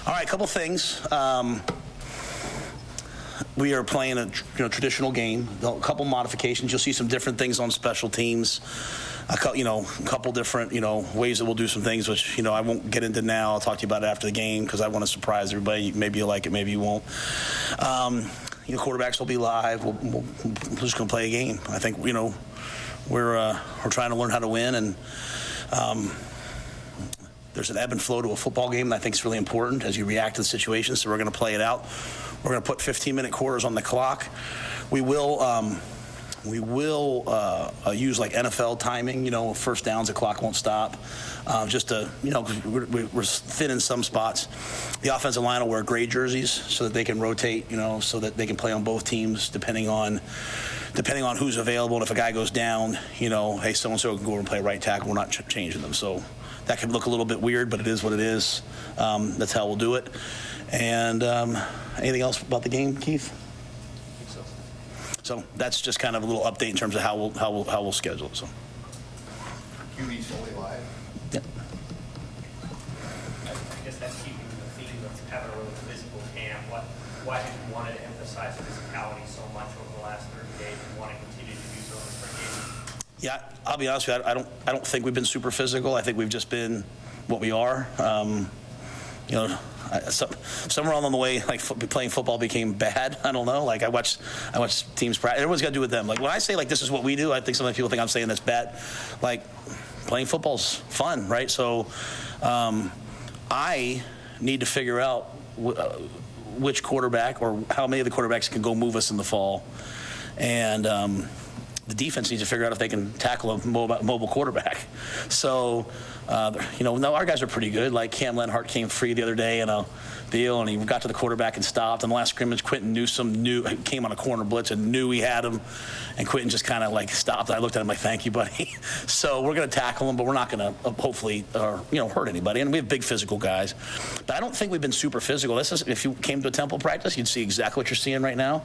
All right, a couple things. We are playing a traditional game. A couple modifications. You'll see some different things on special teams. A couple different ways that we'll do some things, which I won't get into now. I'll talk to you about it after the game because I want to surprise everybody. Maybe you like it, maybe you won't. Quarterbacks will be live. We're just going to play a game. I think we're trying to learn how to win, and there's an ebb and flow to a football game that I think is really important as you react to the situation. So we're going to play it out. We're going to put 15-minute quarters on the clock. We will use like NFL timing. First downs, the clock won't stop. Just to we're thin in some spots. The offensive line will wear gray jerseys so that they can rotate. So that they can play on both teams depending on who's available. And if a guy goes down, hey, so and so can go over and play right tackle. We're not changing them. So that can look a little bit weird, but it is what it is. That's how we'll do it. And anything else about the game, Keith? I think so. So that's just kind of a little update in terms of how we'll schedule it. So. QB's fully live. Yeah. I guess that's keeping the theme of having a really physical camp. Why did you want to emphasize physicality so much over the last 30 days and want to continue to do so in the spring game? Yeah, I'll be honest with you. I don't think we've been super physical. I think we've just been what we are. Somewhere along the way, like playing football became bad. I don't know. Like I watched teams practice. Everyone's got to do with them. Like when I say like this is what we do, I think sometimes people think I'm saying that's bad. Like playing football's fun, right? So I need to figure out which quarterback or how many of the quarterbacks can go move us in the fall, and the defense needs to figure out if they can tackle a mobile quarterback. So, no, our guys are pretty good. Like Cam Lenhart came free the other day in a deal, and he got to the quarterback and stopped. In the last scrimmage, Quentin Newsome came on a corner blitz and knew he had him, and Quentin just kind of like stopped. I looked at him like, "Thank you, buddy." So we're going to tackle him, but we're not going to hopefully hurt anybody. And we have big physical guys, but I don't think we've been super physical. If you came to a Temple practice, you'd see exactly what you're seeing right now.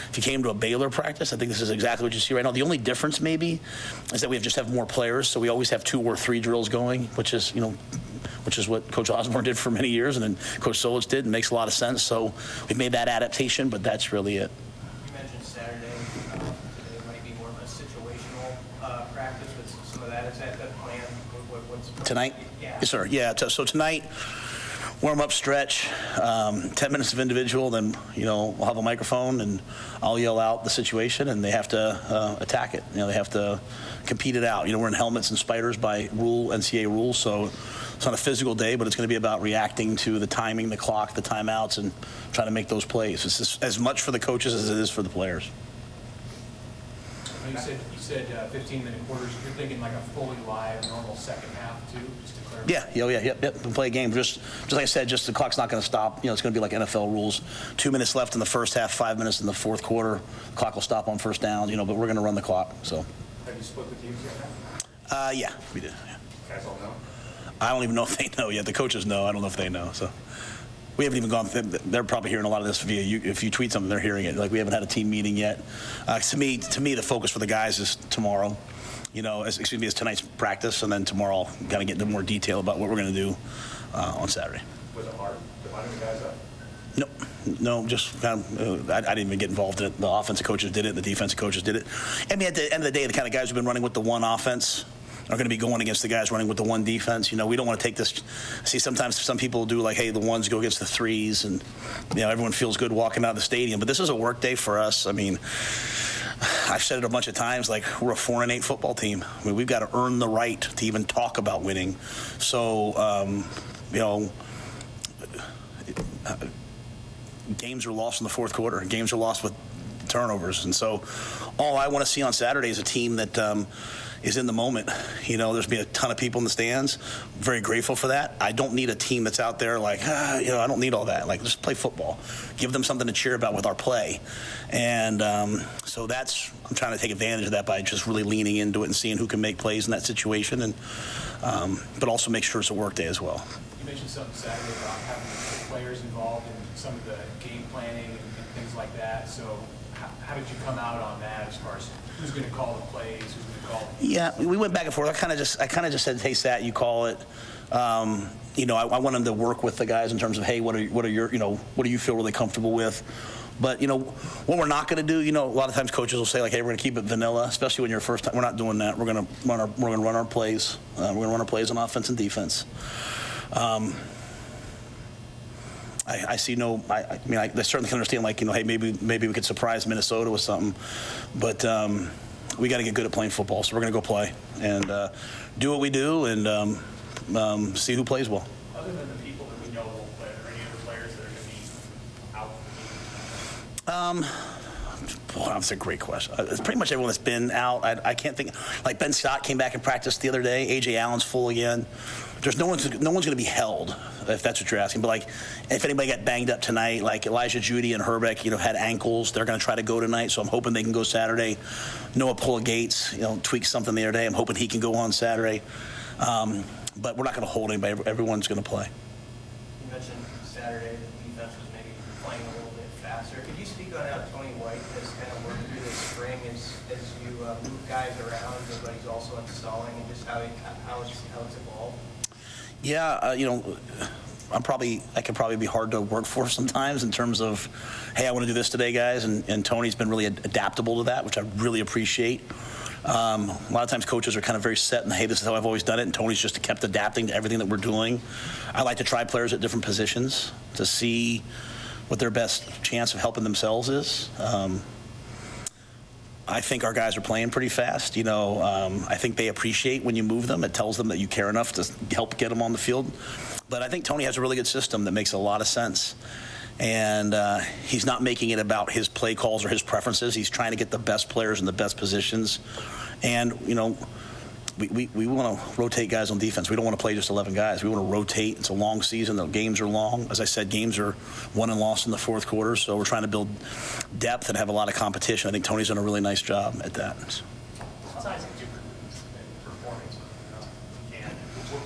If you came to a Baylor practice, I think this is exactly what you see right now. The only difference maybe is that we just have more players, so we always have 2 or 3 drills going, which is what Coach Osborne did for many years, and then Coach Solich did, and makes a lot of sense. So we've made that adaptation, but that's really it. You mentioned Saturday. Today might be more of a situational practice with some of that. Is that the plan? What's Tonight? Yeah. Yes, sir. Yeah. So tonight, warm-up stretch, 10 minutes of individual, then we'll have a microphone and I'll yell out the situation, and they have to attack it. They have to compete it out. We're in helmets and spiders by NCAA rules, so it's not a physical day, but it's going to be about reacting to the timing, the clock, the timeouts, and trying to make those plays. It's just as much for the coaches as it is for the players. You said 15-minute quarters. You're thinking like a fully live, normal second half too, just to clarify. Yep. We play a game. Just like I said, just the clock's not going to stop. It's going to be like NFL rules. 2 minutes left in the first half, 5 minutes in the fourth quarter. The clock will stop on first down. But we're going to run the clock. So. Have you split the teams yet? Yeah, we did. Yeah. Guys all know? I don't even know if they know yet. The coaches know. I don't know if they know. So. We haven't even gone. They're probably hearing a lot of this via you. If you tweet something, they're hearing it. Like we haven't had a team meeting yet. To me, the focus for the guys is tomorrow. As tonight's practice, and then tomorrow I'll kind of get into more detail about what we're going to do on Saturday. Was it hard dividing the guys up? No, just kind of. I didn't even get involved in it. The offensive coaches did it. The defensive coaches did it. I mean, at the end of the day, the kind of guys who've been running with the one offense are going to be going against the guys running with the one defense. We don't want to take this. See, sometimes some people do like, hey, the ones go against the threes, and everyone feels good walking out of the stadium. But this is a work day for us. I mean, I've said it a bunch of times. Like we're a 4-8 football team. I mean, we've got to earn the right to even talk about winning. So, games are lost in the fourth quarter. Games are lost with turnovers, and so all I want to see on Saturday is a team that. Is in the moment. There's been a ton of people in the stands. I'm very grateful for that. I don't need a team that's out there like, I don't need all that. Like, just play football. Give them something to cheer about with our play. And so I'm trying to take advantage of that by just really leaning into it and seeing who can make plays in that situation, and but also make sure it's a work day as well. You mentioned something Saturday about having the players involved in some of the game planning and things like that. So how did you come out on that as far as who's going to call the plays, who's going to call? Yeah, we went back and forth. I kind of just said, hey, Sat, you call it. You know, I want him to work with the guys in terms of, hey, what are your, you know, what do you feel really comfortable with? But, you know, what we're not going to do, you know, a lot of times coaches will say, like, hey, we're going to keep it vanilla, especially when you're first time. We're not doing that. We're going to run our plays. We're going to run our plays on offense and defense. I see no. I mean, I certainly can understand, like, you know, hey, maybe we could surprise Minnesota with something, but we got to get good at playing football. So we're going to go play and do what we do and see who plays well. Other than the people that we know will play, are there any other players that are going to be out? Boy, that's a great question. It's pretty much everyone that's been out. I can't think. Like Ben Scott came back and practiced the other day. A.J. Allen's full again. There's no one's going to be held, if that's what you're asking. But like, if anybody got banged up tonight, like Elijah Judy and Herbeck, you know, had ankles. They're going to try to go tonight, so I'm hoping they can go Saturday. Noah Pulla-Gates, you know, tweaked something the other day. I'm hoping he can go on Saturday. But we're not going to hold anybody. Everyone's going to play. You mentioned Saturday the defense was maybe playing a little bit faster. Could you speak on how Tony White has kind of worked through this spring as you move guys around, but he's also installing, and just how it's evolved? Yeah, you know, I can probably be hard to work for sometimes in terms of, hey, I want to do this today, guys, and Tony's been really adaptable to that, which I really appreciate. A lot of times coaches are kind of very set and, hey, this is how I've always done it, and Tony's just kept adapting to everything that we're doing. I like to try players at different positions to see what their best chance of helping themselves is. I think our guys are playing pretty fast. You know, I think they appreciate when you move them. It tells them that you care enough to help get them on the field. But I think Tony has a really good system that makes a lot of sense. And he's not making it about his play calls or his preferences. He's trying to get the best players in the best positions. And, you know, we want to rotate guys on defense. We don't want to play just 11 guys. We want to rotate. It's a long season. The games are long. As I said, games are won and lost in the fourth quarter. So we're trying to build depth and have a lot of competition. I think Tony's done a really nice job at that. How's Isaac different in performance? And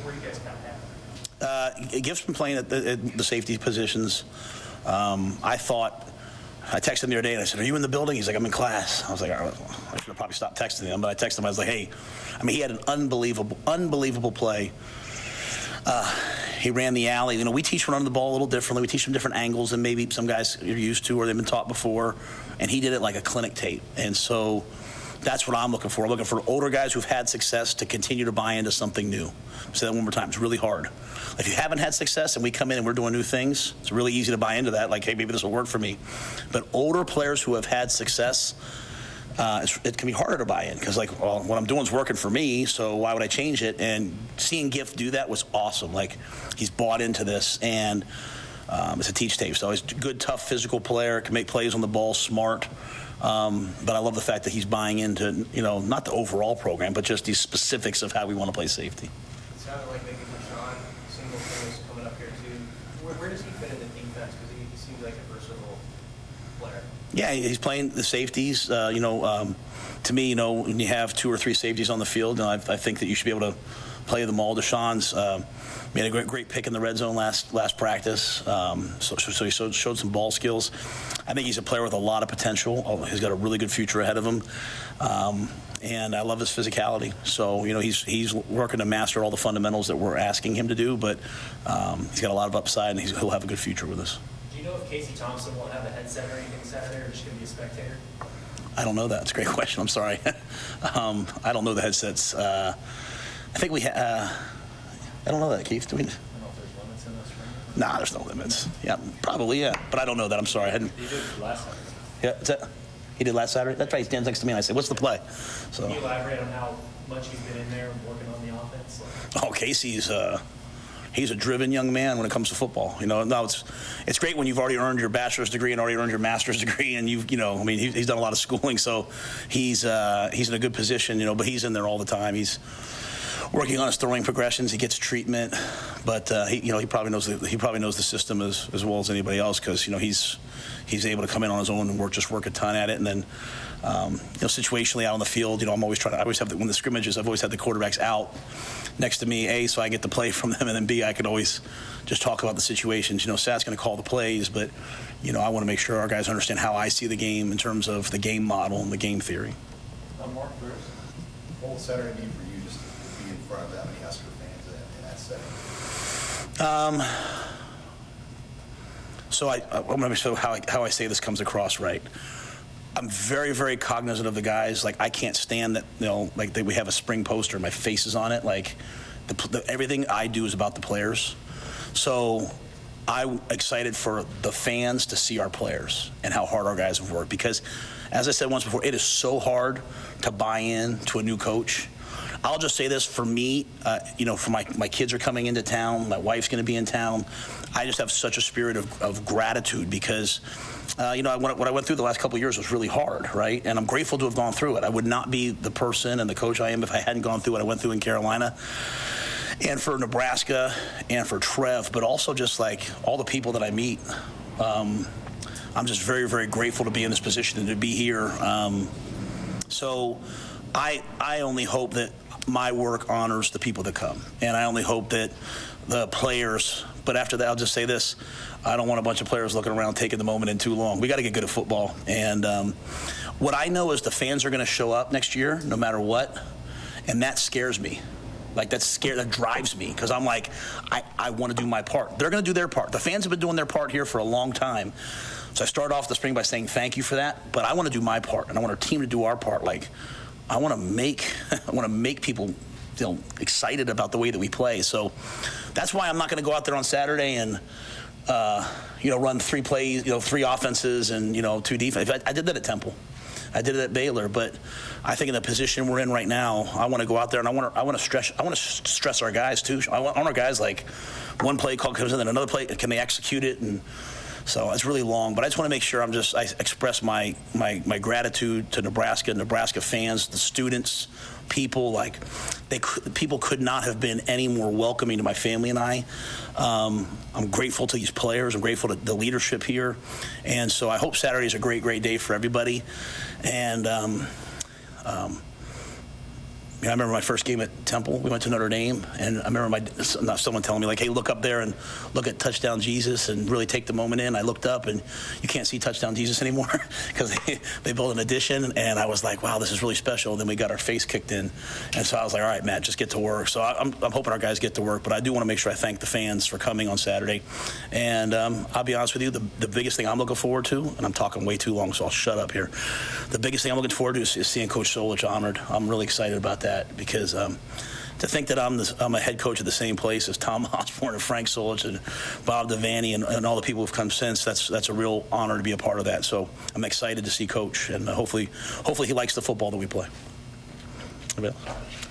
where do you guys kind of have? Gift's been playing at the safety positions. I texted him the other day and I said, are you in the building? He's like, I'm in class. I was like, all right, I should have probably stopped texting him, but I texted him. I was like, hey, I mean, he had an unbelievable play. He ran the alley. You know, we teach running the ball a little differently. We teach them different angles than maybe some guys are used to or they've been taught before. And he did it like a clinic tape. And so that's what I'm looking for. I'm looking for older guys who've had success to continue to buy into something new. Say that one more time. It's really hard. If you haven't had success and we come in and we're doing new things, it's really easy to buy into that. Like, hey, maybe this will work for me. But older players who have had success, it can be harder to buy in because, like, well, what I'm doing is working for me, so why would I change it? And seeing Gift do that was awesome. Like, he's bought into this, and it's a teach tape. So he's a good, tough, physical player, can make plays on the ball, smart. But I love the fact that he's buying into, you know, not the overall program, but just these specifics of how we want to play safety. It sounded like maybe Rashawn Singleton was coming up here too. Where does he fit in the defense? Because he seems like a versatile player. Yeah, he's playing the safeties. You know, to me, you know, when you have 2 or 3 safeties on the field, I think that you should be able to play them all. Deshaun's made a great pick in the red zone last practice. So he showed some ball skills. I think he's a player with a lot of potential. He's got a really good future ahead of him. And I love his physicality. So, you know, he's working to master all the fundamentals that we're asking him to do, but he's got a lot of upside, and he'll have a good future with us. Do you know if Casey Thompson will have a headset or anything Saturday, or just going to be a spectator? I don't know that. It's a great question. I'm sorry. I don't know the headsets. I think I don't know that, Keith. Do we? I don't know if there's limits in this ring. Nah, there's no limits. Yeah, probably, yeah. But I don't know that. I'm sorry. He did last time. Yeah, is that, he did last Saturday? That's right. He stands next to me, and I said, what's the play? So. Can you elaborate on how much he's been in there and working on the offense? Oh, Casey's he's a driven young man when it comes to football. You know, no, it's great when you've already earned your bachelor's degree and already earned your master's degree, and I mean, he's done a lot of schooling, so he's in a good position. You know, but he's in there all the time. He's working on his throwing progressions. He gets treatment, but he probably knows the system as well as anybody else, because, you know, he's able to come in on his own and work a ton at it. And then situationally out on the field, you know, I always have when the scrimmages, I've always had the quarterbacks out next to me, A, so I get to play from them, and then B, I can always just talk about the situations. You know, Sat's going to call the plays, but, you know, I want to make sure our guys understand how I see the game in terms of the game model and the game theory. Mark, Bruce, what will Saturday mean for you just to be in front of that many Husker fans in that setting? So I'm going to make sure how I say this comes across right. I'm very, very cognizant of the guys. Like, I can't stand that, like we have a spring poster, my face is on it. Like, everything I do is about the players. So I'm excited for the fans to see our players and how hard our guys have worked. Because, as I said once before, it is so hard to buy in to a new coach. I'll just say this, for me, for my kids are coming into town, my wife's going to be in town. I just have such a spirit of gratitude because, what I went through the last couple of years was really hard, right? And I'm grateful to have gone through it. I would not be the person and the coach I am if I hadn't gone through what I went through in Carolina. And for Nebraska and for Trev, but also just like all the people that I meet. I'm just very, very grateful to be in this position and to be here. So I only hope that my work honors the people that come. And I only hope that the players, but after that, I'll just say this. I don't want a bunch of players looking around taking the moment in too long. We got to get good at football. And what I know is the fans are going to show up next year no matter what. And that scares me. Like, that drives me because I'm like, I want to do my part. They're going to do their part. The fans have been doing their part here for a long time. So I started off the spring by saying thank you for that. But I want to do my part, and I want our team to do our part. Like, I want to make people excited about the way that we play. So that's why I'm not going to go out there on Saturday and run 3 plays, 3 offenses and 2 defense. I did that at Temple. I did it at Baylor, but I think in the position we're in right now, I want to go out there and I want to stress our guys too. I want our guys, like, one play call comes in, then another play, can they execute it? And so it's really long, but I just want to make sure I express my gratitude to Nebraska fans, the students, people. Like, people could not have been any more welcoming to my family and I. I'm grateful to these players. I'm grateful to the leadership here, and so I hope Saturday is a great, great day for everybody. And I remember my first game at Temple. We went to Notre Dame, and I remember someone telling me, like, hey, look up there and look at Touchdown Jesus and really take the moment in. I looked up, and you can't see Touchdown Jesus anymore because they built an addition, and I was like, wow, this is really special. And then we got our face kicked in, and so I was like, all right, Matt, just get to work. So I'm hoping our guys get to work, but I do want to make sure I thank the fans for coming on Saturday. And I'll be honest with you, the biggest thing I'm looking forward to, and I'm talking way too long, so I'll shut up here. The biggest thing I'm looking forward to is seeing Coach Solich honored. I'm really excited about that. Because to think that I'm a head coach at the same place as Tom Osborne and Frank Solich and Bob Devaney and all the people who've come since, that's a real honor to be a part of that. So I'm excited to see Coach, and hopefully he likes the football that we play. All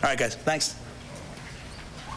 right, guys, thanks.